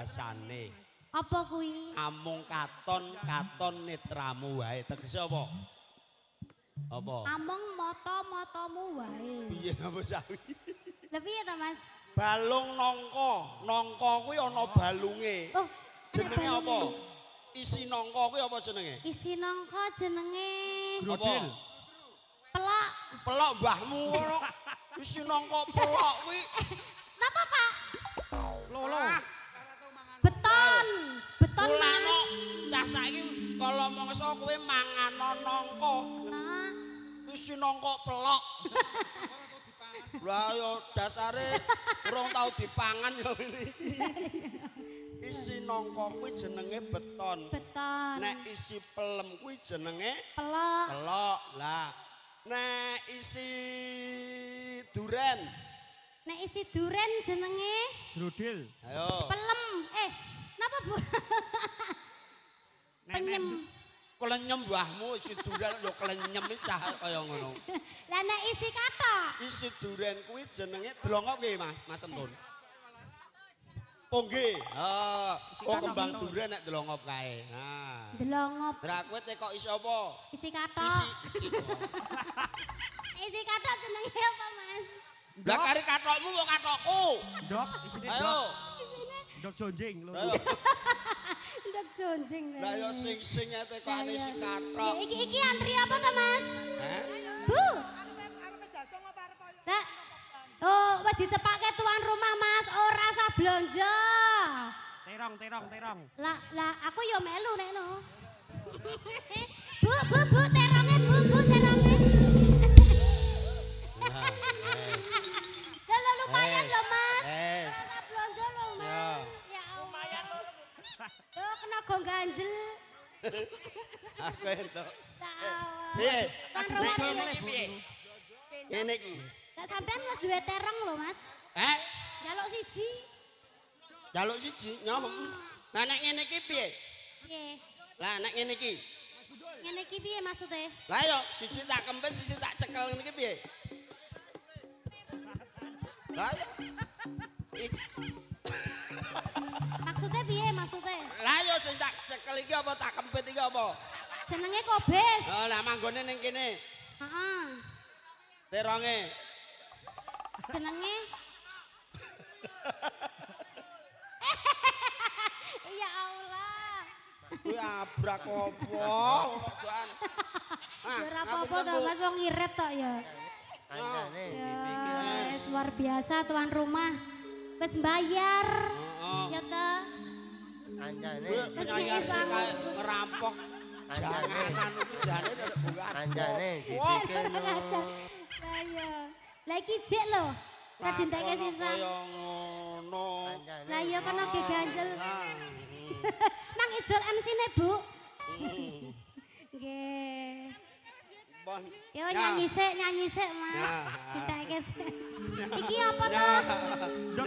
bahasane. Apa kuwi? Amung katon netramu wae. Tegese apa? Apa? Amung mata-matamu wae. Piye apa sawi? Lha piye ta, Mas? Balung nangka. Nangka kuwi ana balunge. Oh, jenenge apa? Isi nangka kuwi apa jenenge? Isi nangka jenenge Grodil. pelak. Pelok mbahmu ngono. Isi nangka pelok kuwi. Napa, Pak? Lolo. Beton. Beton, Mas. Cah saiki kala mangsa kowe mangan nangka. Nah, Isi nangka pelok. Lah yo dasare urung tau dipangan yo ngene iki. Isi nangka kuwi jenenge beton. beton. Nek isi pelem kuwi jenenge Pelak. pelok. Lah nek isi duren. Nek isi duren jenenge Grodil. Ayo. pelem. Napa, Bu? Penyem. Klenyem mbahmu isi duren yo klenyem iki cah kaya ngono. Lah nek isi kathok. Isi duren kuwi jenenge delongop nggih Mas, Mas Entun. Oh nggih. Oh kembang duren nek delongop kae. Nah. Delongop. Lah kowe tekok isi apa? Isi kathok. Isi kathok jenenge apa, Mas? Lah kari kathokmu kok kathokku. Dok, isine Ayo. dok. Dok jonjing lho. Ayo. Ndek jonjing. Lah yo sing tekokane isi kathok. Iki antri apa to, Mas? Hah? Bu. Lah. Oh, wis dicepake tuan rumah, Mas. Ora usah blonjo. Terong. Lah aku yo melu nek no. Bu, teronge, Bu, teronge. Lah lumayan lho, Mas. Yes. Ora usah blonjo lho, Mas. Ya lumayan lho. Oh, kena gong ganjel. Aku entuk. Saawah. Piye? Tuan rumah Ngene nek iki piye? Ngene iki. Lah sampean wis duwe terong lho, Mas. Jaluk siji. Jaluk siji nyom. Lah nek ngene iki piye? Piye? Lah nek ngene iki. Ngene iki piye maksude? Lah yo siji tak kempit, siji tak cekel ngene iki piye? Lah yo. Maksudnya piye maksude? Lah yo sing tak cekel iki apa tak kempit iki apa? Jenenge kobes. Oh lah manggone ning kene. Heeh. Teronge. Jenenge Ya Allah. Kuwi abrak apa? Ban. Ora apa-apa to, Mas, wong irit tok ya. Kancane Ya, wis luar biasa tuan rumah. Wis bayar. Ya ta. kancane Kuwi penyanyi sing kae ngerampok janganan iki jane tak bukan. kancane Wah. dipikir Lah iya. Lah iki jek lho. Tak dinteke sisan. Kaya ngono. Lah iya kono ge ganjel. Ah. Mang Ijol MC-ne, Bu. Nggih. Bon. Yo nyanyi sik, Mas. Ya. Dinteke sik. Iki apa to? Dok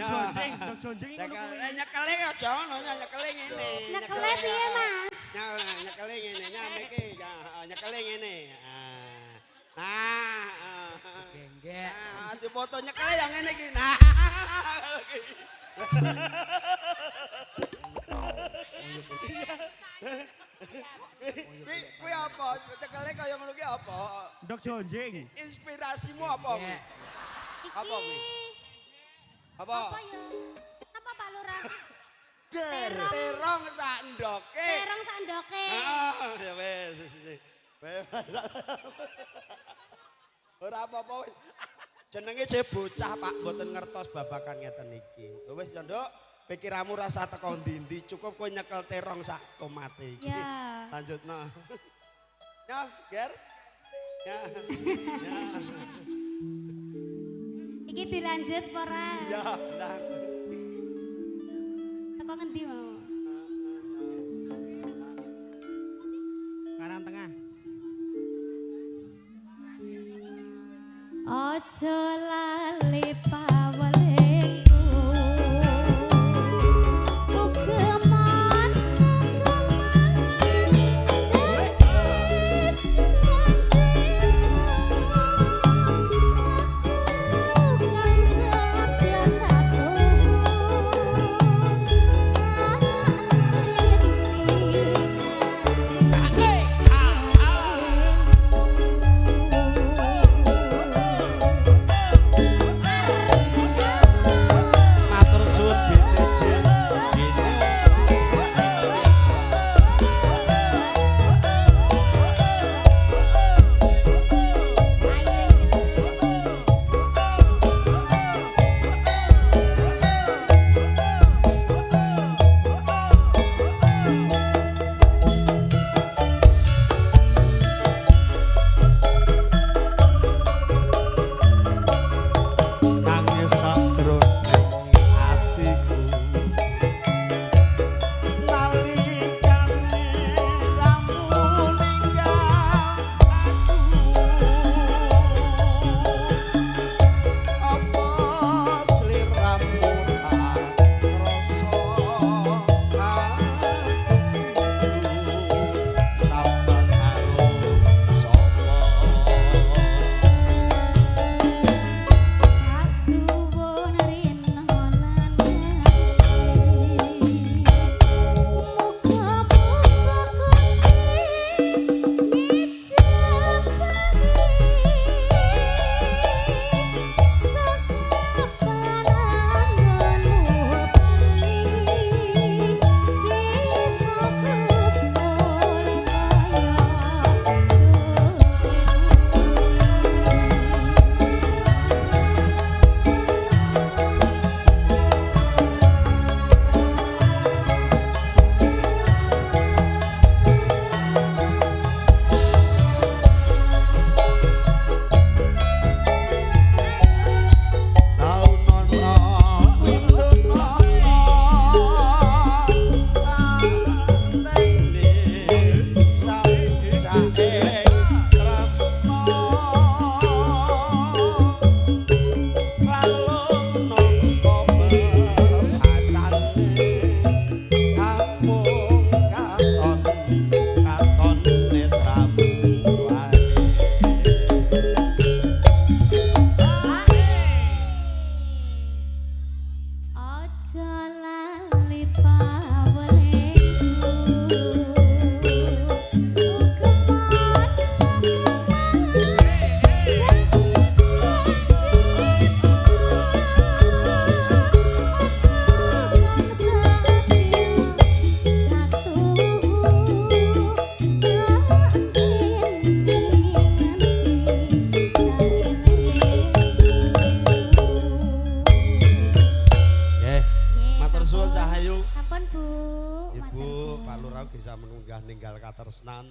jonjing iki ngono Nyekel, kuwi. nyekele aja ngono, nyekele ngene. Nyekele piye, Mas? Nyekele ngene, nyameke, nyekele ngene. Nah. genggek Nah, dipoto nyekele yang ngene iki. Nah. Kuwi apa? Nyekele kaya ngono ki apa? Dok jonjing. Inspirasimu apa kuwi? Apa kuwi? Apa? Apa ya? Apa Pak Lurah? Terong sak ndoke. Terong sak ndoke. Ya wes. Ora apa-apa wis. Jenenge je bocah Pak, mboten ngertos babakan ngeten iki. Wis ya Nduk, pikiranmu rasa teko ndi-ndi, cukup kowe nyekel terong sak tomate iki. Ya. Lanjutno. Ya, Ger. Ya. Ya. Iki dilanjut apa ora? Ya, ndang. Teko ngendi mau? Kanan tengah. Ojo lali pawelku Ugemon Bukan setia satu lali Nggih. Matur suwun Cahayu. Ampun Bu. Ibu matur suwun. Pak Lurah bisa mengunggah ninggal katresnan.